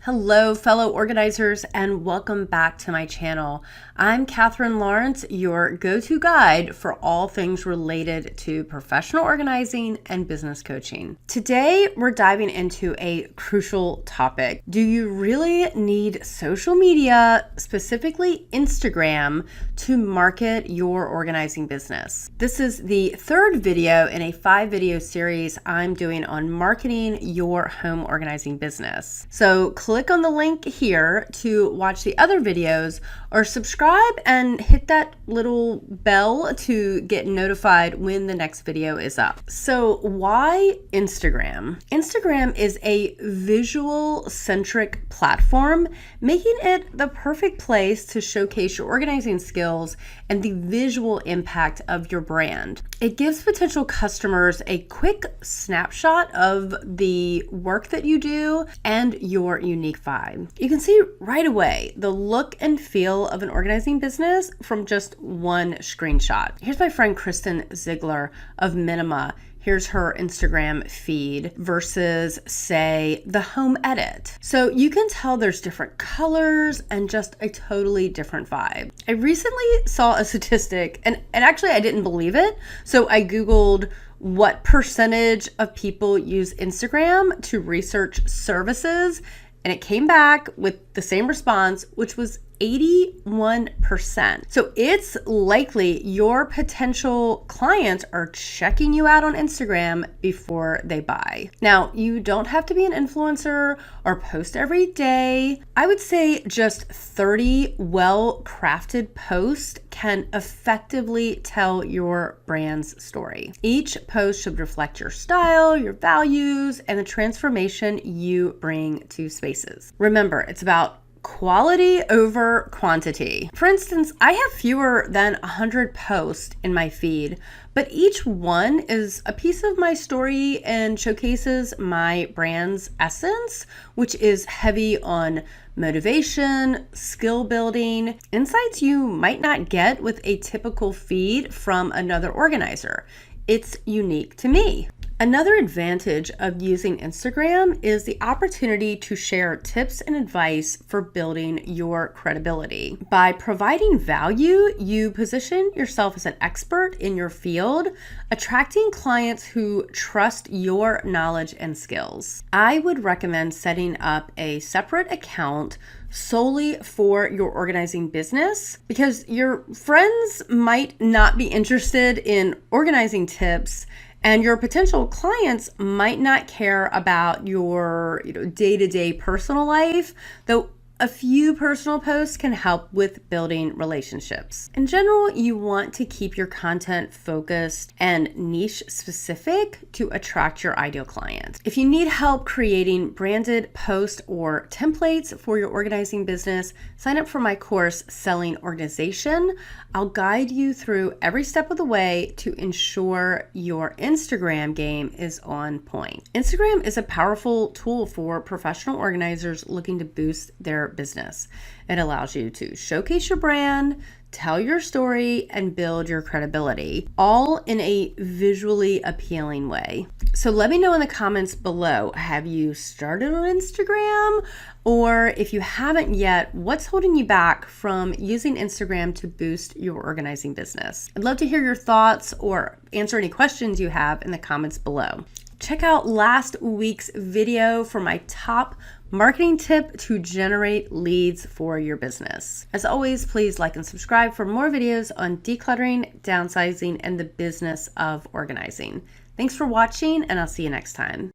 Hello, fellow organizers, and welcome back to my channel. I'm Katherine Lawrence, your go-to guide for all things related to professional organizing and business coaching. Today, we're diving into a crucial topic. Do you really need social media, specifically Instagram, to market your organizing business? This is the third video in a 5-video series I'm doing on marketing your home organizing business. So click on the link here to watch the other videos, or subscribe and hit that little bell to get notified when the next video is up. So why Instagram? Instagram is a visual centric platform, making it the perfect place to showcase your organizing skills and the visual impact of your brand. It gives potential customers a quick snapshot of the work that you do and your unique vibe. You can see right away the look and feel of an organizing business from just one screenshot. Here's my friend Kristen Ziegler of Minima. Here's her Instagram feed versus, say, the home edit. So you can tell there's different colors and just a totally different vibe. I recently saw a statistic, and actually I didn't believe it. So I Googled what percentage of people use Instagram to research services, and it came back with the same response, which was 81%. So it's likely your potential clients are checking you out on Instagram before they buy. Now, you don't have to be an influencer or post every day. I would say just 30 well-crafted posts can effectively tell your brand's story. Each post should reflect your style, your values, and the transformation you bring to spaces. Remember, it's about quality over quantity. For instance, I have fewer than 100 posts in my feed, but each one is a piece of my story and showcases my brand's essence, which is heavy on motivation, skill building, insights you might not get with a typical feed from another organizer. It's unique to me. Another advantage of using Instagram is the opportunity to share tips and advice for building your credibility. By providing value, you position yourself as an expert in your field, attracting clients who trust your knowledge and skills. I would recommend setting up a separate account solely for your organizing business, because your friends might not be interested in organizing tips, and your potential clients might not care about your day-to-day personal life, though a few personal posts can help with building relationships. In general, you want to keep your content focused and niche specific to attract your ideal clients. If you need help creating branded posts or templates for your organizing business, sign up for my course, Selling Organization. I'll guide you through every step of the way to ensure your Instagram game is on point. Instagram is a powerful tool for professional organizers looking to boost their business. It allows you to showcase your brand, tell your story, and build your credibility, all in a visually appealing way. So let me know in the comments below, have you started on Instagram? Or if you haven't yet, what's holding you back from using Instagram to boost your organizing business? I'd love to hear your thoughts or answer any questions you have in the comments below. Check out last week's video for my top marketing tip to generate leads for your business. As always, please like and subscribe for more videos on decluttering, downsizing, and the business of organizing. Thanks for watching, and I'll see you next time.